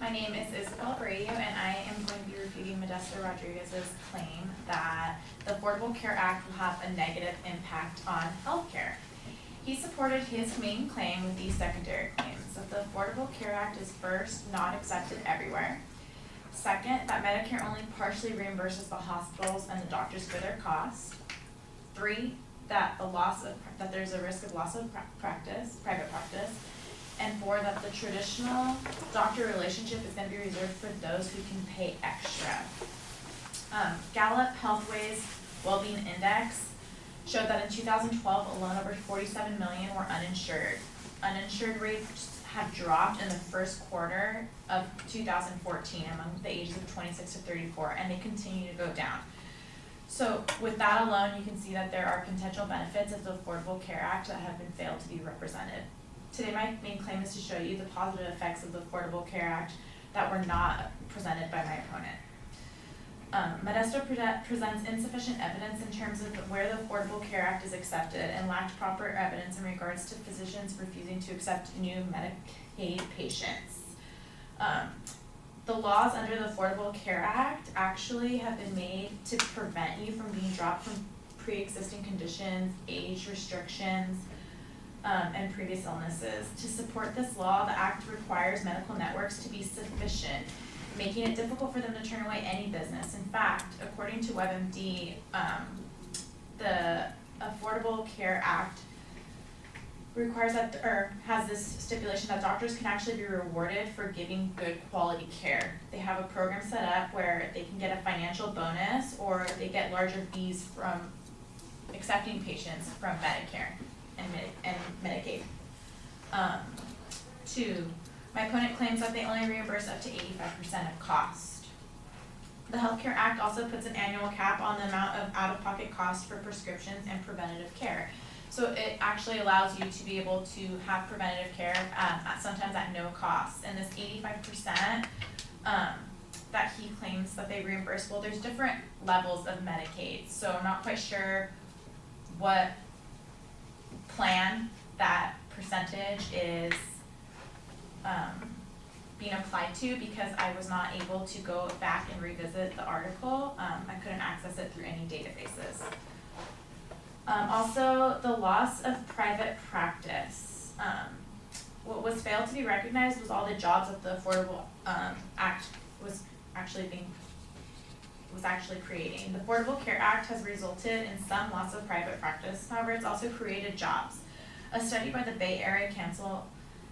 My name is Isabel Refutation, and I am going to be refuting Modesto Rodriguez's claim that the Affordable Care Act will have a negative impact on healthcare. He supported his main claim with these secondary claims: that the Affordable Care Act is first, not accepted everywhere; second, that Medicare only partially reimburses the hospitals and the doctors for their costs; three, that there's a risk of loss of private practice; and four, that the traditional doctor relationship is going to be reserved for those who can pay extra. Gallup Healthway's Wellbeing Index showed that in 2012 alone, over 47 million were uninsured. Uninsured rates have dropped in the first quarter of 2014 among the ages of 26 to 34, and they continue to go down. So with that alone, you can see that there are potential benefits of the Affordable Care Act that have been failed to be represented. Today, my main claim is to show you the positive effects of the Affordable Care Act that were not presented by my opponent. Modesto presents insufficient evidence in terms of where the Affordable Care Act is accepted, and lacked proper evidence in regards to physicians refusing to accept new Medicaid patients. The laws under the Affordable Care Act actually have been made to prevent you from being dropped from pre-existing conditions, age restrictions, and previous illnesses. To support this law, the Act requires medical networks to be sufficient, making it difficult for them to turn away any business. In fact, according to WebMD, the Affordable Care Act requires that, or has this stipulation that doctors can actually be rewarded for giving good quality care. They have a program set up where they can get a financial bonus, or they get larger fees from accepting patients from Medicare and Medicaid. Two, my opponent claims that they only reimburse up to 85% of cost. The Healthcare Act also puts an annual cap on the amount of out-of-pocket costs for prescriptions and preventative care. So it actually allows you to be able to have preventative care sometimes at no cost. And this 85% that he claims that they reimburse, well, there's different levels of Medicaid. So I'm not quite sure what plan that percentage is being applied to, because I was not able to go back and revisit the article. I couldn't access it through any databases. Also, the loss of private practice. What was failed to be recognized was all the jobs that the Affordable Act was actually creating. The Affordable Care Act has resulted in some loss of private practice. However, it's also created jobs. A study by the Bay Area Council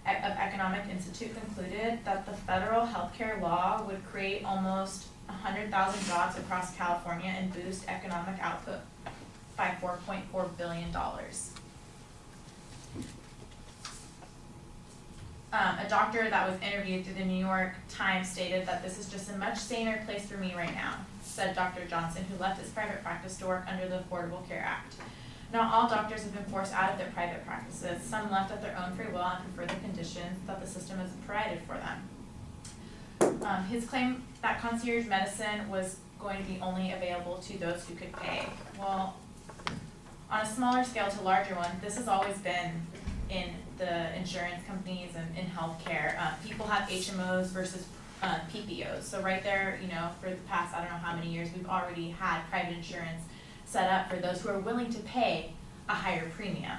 of Economic Institute concluded that the federal healthcare law would create almost 100,000 jobs across California and boost economic output by $4.4 billion. A doctor that was interviewed through the New York Times stated that this is just a much saner place for me right now, said Dr. Johnson, who left his private practice to work under the Affordable Care Act. Not all doctors have been forced out of their private practices. Some left at their own free will and prefer the conditions that the system has provided for them. His claim that concierge medicine was going to be only available to those who could pay. Well, on a smaller scale to larger one, this has always been in the insurance companies and in healthcare. People have HMOs versus PPOs. So right there, for the past, I don't know how many years, we've already had private insurance set up for those who are willing to pay a higher premium.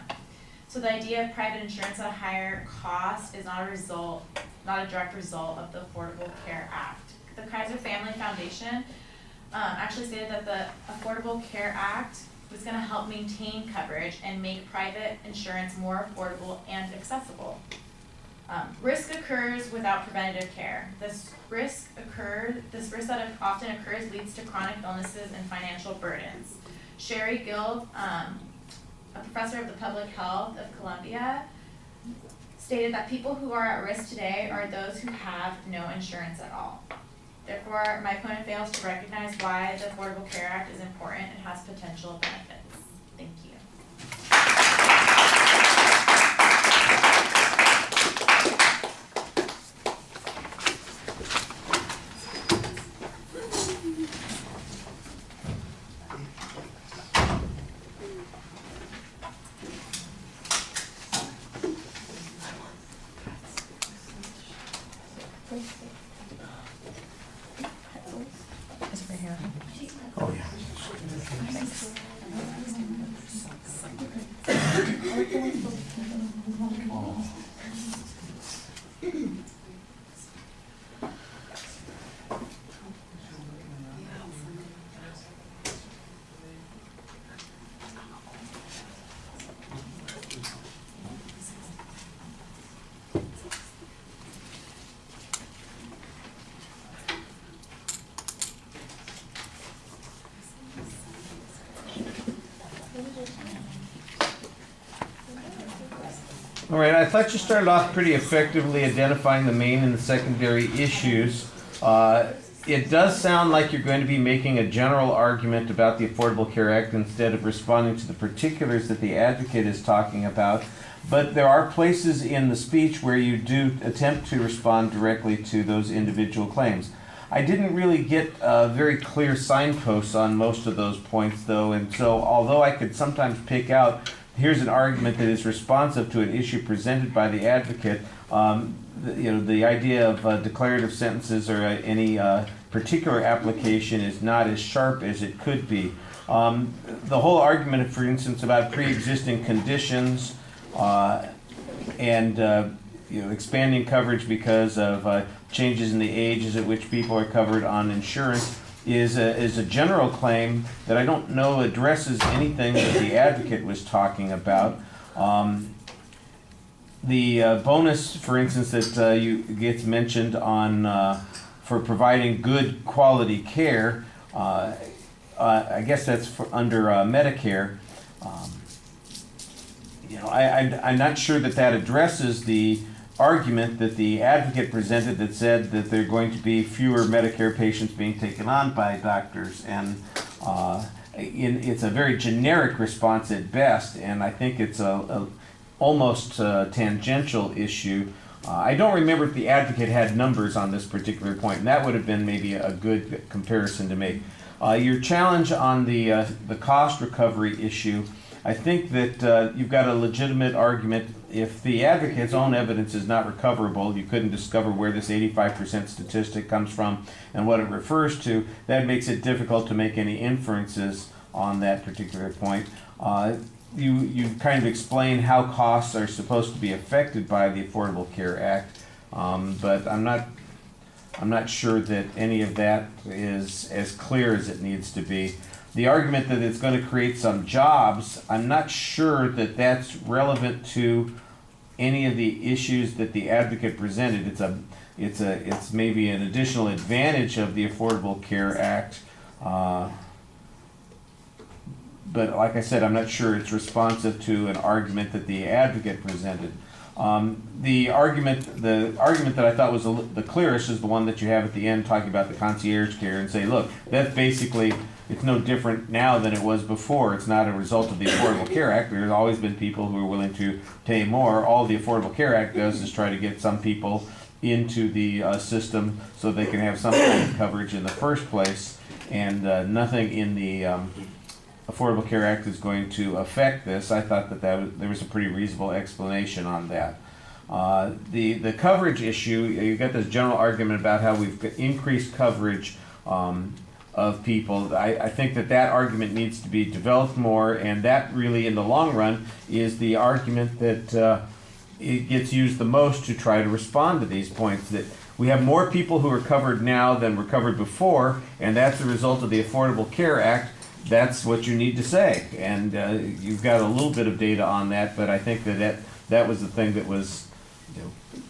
So the idea of private insurance at a higher cost is not a direct result of the Affordable Care Act. The Kaiser Family Foundation actually stated that the Affordable Care Act was going to help maintain coverage and make private insurance more affordable and accessible. Risk occurs without preventative care. This risk that often occurs leads to chronic illnesses and financial burdens. Sherry Guild, a professor of the public health of Columbia, stated that people who are at risk today are those who have no insurance at all. Therefore, my opponent fails to recognize why the Affordable Care Act is important and has potential benefits. Thank you. Is it right here? Oh, yeah. All right, I thought you started off pretty effectively identifying the main and the secondary issues. It does sound like you're going to be making a general argument about the Affordable Care Act instead of responding to the particulars that the advocate is talking about. But there are places in the speech where you do attempt to respond directly to those individual claims. I didn't really get very clear signposts on most of those points, though, and so although I could sometimes pick out here's an argument that is responsive to an issue presented by the advocate, the idea of declarative sentences or any particular application is not as sharp as it could be. The whole argument, for instance, about pre-existing conditions and expanding coverage because of changes in the ages at which people are covered on insurance is a general claim that I don't know addresses anything that the advocate was talking about. The bonus, for instance, that gets mentioned on for providing good quality care, I guess that's under Medicare. I'm not sure that addresses the argument that the advocate presented that said that there are going to be fewer Medicare patients being taken on by doctors, and it's a very generic response at best, and I think it's a almost tangential issue. I don't remember if the advocate had numbers on this particular point, and that would have been maybe a good comparison to make. Your challenge on the cost recovery issue, I think that you've got a legitimate argument. If the advocate's own evidence is not recoverable, you couldn't discover where this 85% statistic comes from and what it refers to, that makes it difficult to make any inferences on that particular point. You kind of explain how costs are supposed to be affected by the Affordable Care Act, but I'm not sure that any of that is as clear as it needs to be. The argument that it's going to create some jobs, I'm not sure that that's relevant to any of the issues that the advocate presented. It's maybe an additional advantage of the Affordable Care Act, but like I said, I'm not sure it's responsive to an argument that the advocate presented. The argument that I thought was the clearest is the one that you have at the end, talking about the concierge care, and say, look, that's basically, it's no different now than it was before. It's not a result of the Affordable Care Act. There's always been people who are willing to pay more. All the Affordable Care Act does is try to get some people into the system so they can have some kind of coverage in the first place, and nothing in the Affordable Care Act is going to affect this. I thought that there was a pretty reasonable explanation on that. The coverage issue, you got this general argument about how we've increased coverage of people. I think that argument needs to be developed more, and that really in the long run is the argument that it gets used the most to try to respond to these points, that we have more people who are covered now than were covered before, and that's the result of the Affordable Care Act. That's what you need to say, and you've got a little bit of data on that, but I think that was the thing that was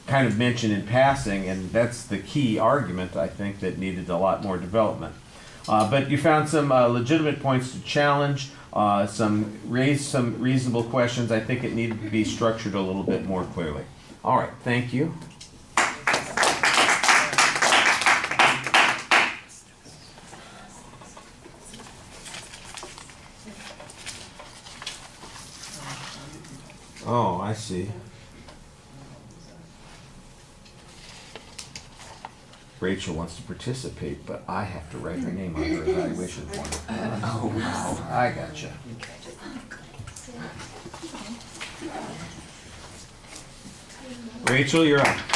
kind of mentioned in passing, and that's the key argument, I think, that needed a lot more development. But you found some legitimate points to challenge, raised some reasonable questions. I think it needed to be structured a little bit more clearly. All right, thank you. Oh, I see. Rachel wants to participate, but I have to write her name on her evaluation form. Oh, wow. I gotcha. Rachel, you're up.